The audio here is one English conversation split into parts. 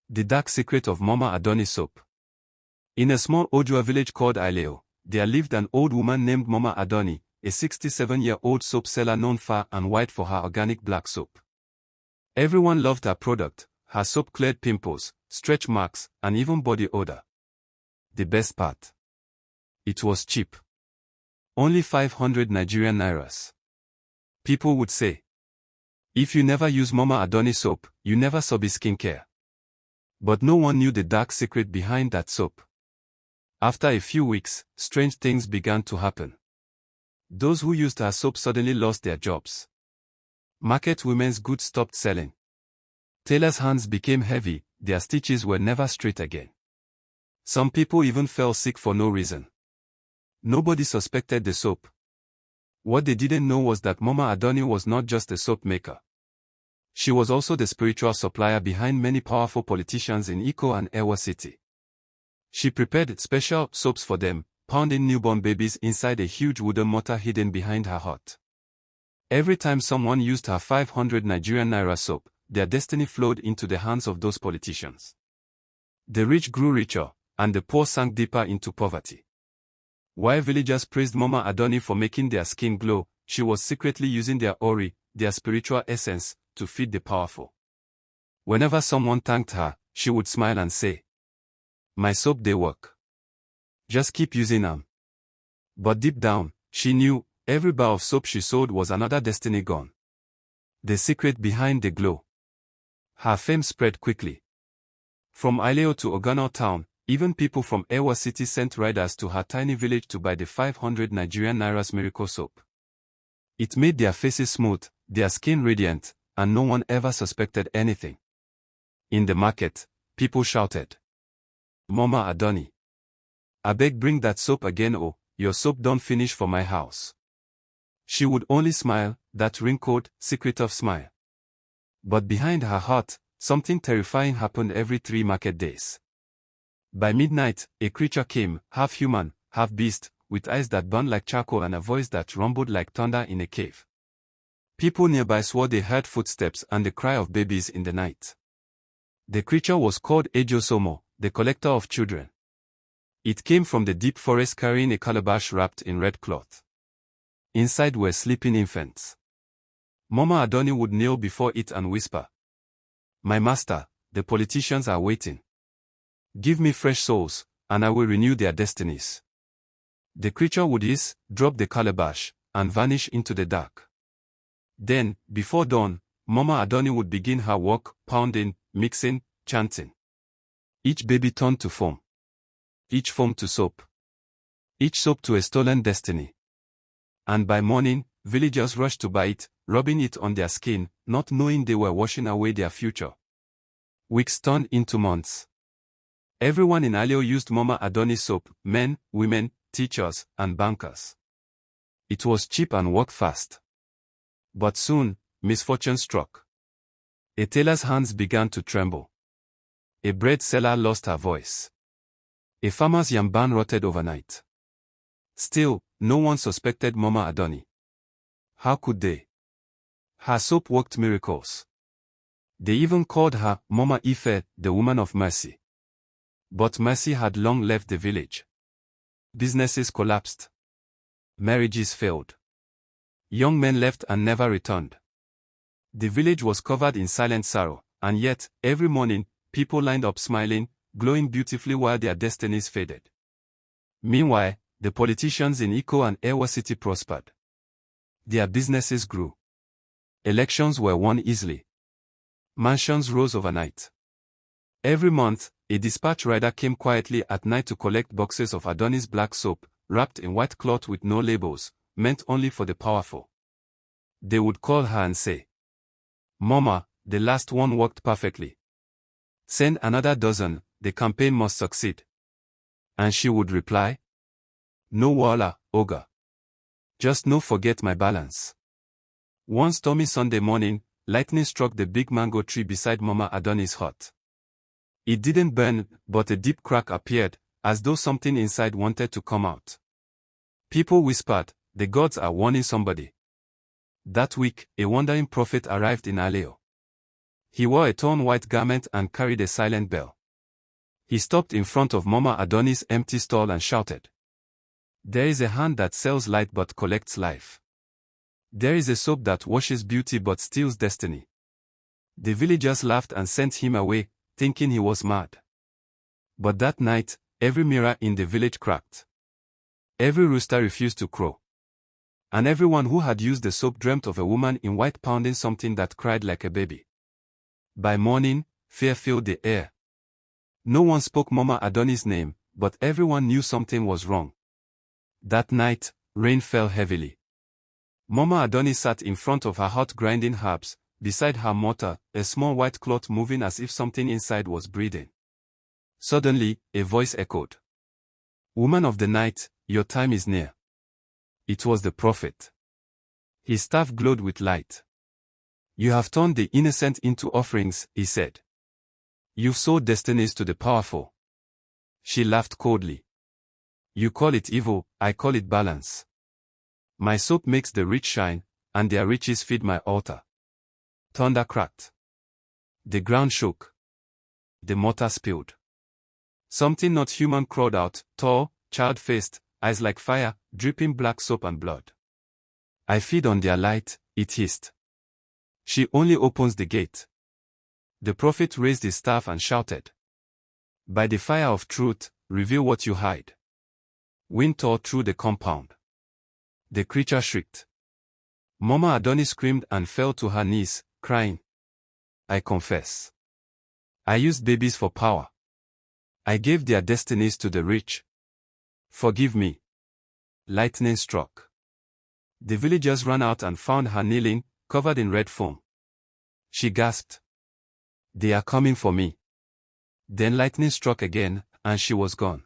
The Dark Secret of Mama Adoni Soap. In a small Ojua village called Ileo, there lived an old woman named Mama Adoni, a 67-year-old soap seller known far and wide for her organic black soap. Everyone loved her product. Her soap cleared pimples, stretch marks, and even body odor. The best part? It was cheap. Only 500 Nigerian nairas. People would say, if you never use Mama Adoni soap, you never saw skincare. But no one knew the dark secret behind that soap. After a few weeks, strange things began to happen. Those who used her soap suddenly lost their jobs. Market women's goods stopped selling. Tailors' hands became heavy, their stitches were never straight again. Some people even fell sick for no reason. Nobody suspected the soap. What they didn't know was that Mama Adoni was not just a soap maker. She was also the spiritual supplier behind many powerful politicians in Iko and Ewa City. She prepared special soaps for them, pounding newborn babies inside a huge wooden mortar hidden behind her hut. Every time someone used her 500 Nigerian naira soap, their destiny flowed into the hands of those politicians. The rich grew richer, and the poor sank deeper into poverty. While villagers praised Mama Adoni for making their skin glow, she was secretly using their ori, their spiritual essence, to feed the powerful. Whenever someone thanked her, she would smile and say, "My soap dey work. Just keep using them." But deep down, she knew, every bar of soap she sold was another destiny gone. The secret behind the glow. Her fame spread quickly. From Ileo to Ogano town, even people from Ewa City sent riders to her tiny village to buy the 500 Nigerian nairas miracle soap. It made their faces smooth, their skin radiant, and no one ever suspected anything. In the market, people shouted, "Mama Adoni, abeg bring that soap again, oh, your soap don't finish for my house." She would only smile, that wrinkled, secretive smile. But behind her heart, something terrifying happened every 3 market days. By midnight, a creature came, half human, half beast, with eyes that burned like charcoal and a voice that rumbled like thunder in a cave. People nearby swore they heard footsteps and the cry of babies in the night. The creature was called Ejo Somo, the collector of children. It came from the deep forest carrying a calabash wrapped in red cloth. Inside were sleeping infants. Mama Adoni would kneel before it and whisper, "My master, the politicians are waiting. Give me fresh souls, and I will renew their destinies." The creature would hiss, drop the calabash, and vanish into the dark. Then, before dawn, Mama Adoni would begin her work, pounding, mixing, chanting. Each baby turned to foam. Each foam to soap. Each soap to a stolen destiny. And by morning, villagers rushed to buy it, rubbing it on their skin, not knowing they were washing away their future. Weeks turned into months. Everyone in Ileo used Mama Adoni soap, men, women, teachers, and bankers. It was cheap and worked fast. But soon, misfortune struck. A tailor's hands began to tremble. A bread seller lost her voice. A farmer's yam barn rotted overnight. Still, no one suspected Mama Adoni. How could they? Her soap worked miracles. They even called her Mama Ife, the woman of mercy. But mercy had long left the village. Businesses collapsed. Marriages failed. Young men left and never returned. The village was covered in silent sorrow, and yet, every morning, people lined up smiling, glowing beautifully while their destinies faded. Meanwhile, the politicians in Iko and Ewa City prospered. Their businesses grew. Elections were won easily. Mansions rose overnight. Every month, a dispatch rider came quietly at night to collect boxes of Adoni's black soap, wrapped in white cloth with no labels, meant only for the powerful. They would call her and say, "Mama, the last one worked perfectly. Send another dozen, the campaign must succeed." And she would reply, "No wala, Oga. Just no forget my balance." One stormy Sunday morning, lightning struck the big mango tree beside Mama Adoni's hut. It didn't burn, but a deep crack appeared, as though something inside wanted to come out. People whispered, "The gods are warning somebody." That week, a wandering prophet arrived in Ileo. He wore a torn white garment and carried a silent bell. He stopped in front of Mama Adoni's empty stall and shouted, "There is a hand that sells light but collects life. There is a soap that washes beauty but steals destiny." The villagers laughed and sent him away, thinking he was mad. But that night, every mirror in the village cracked. Every rooster refused to crow. And everyone who had used the soap dreamt of a woman in white pounding something that cried like a baby. By morning, fear filled the air. No one spoke Mama Adoni's name, but everyone knew something was wrong. That night, rain fell heavily. Mama Adoni sat in front of her hut grinding herbs, beside her mortar, a small white cloth moving as if something inside was breathing. Suddenly, a voice echoed, "Woman of the night, your time is near." It was the prophet. His staff glowed with light. "You have turned the innocent into offerings," he said. "You've sold destinies to the powerful." She laughed coldly. "You call it evil, I call it balance. My soap makes the rich shine, and their riches feed my altar." Thunder cracked. The ground shook. The mortar spilled. Something not human crawled out, tall, child-faced, eyes like fire, dripping black soap and blood. "I feed on their light," it hissed. "She only opens the gate." The prophet raised his staff and shouted, "By the fire of truth, reveal what you hide." Wind tore through the compound. The creature shrieked. Mama Adoni screamed and fell to her knees, crying, "I confess. I used babies for power. I gave their destinies to the rich. Forgive me." Lightning struck. The villagers ran out and found her kneeling, covered in red foam. She gasped, "They are coming for me." Then lightning struck again, and she was gone.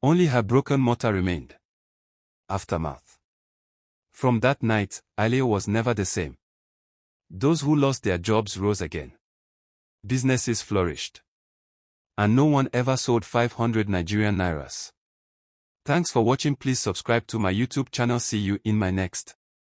Only her broken mortar remained. Aftermath. From that night, Aileo was never the same. Those who lost their jobs rose again. Businesses flourished. And no one ever sold 500 Nigerian nairas. Thanks for watching. Please subscribe to my YouTube channel. See you in my next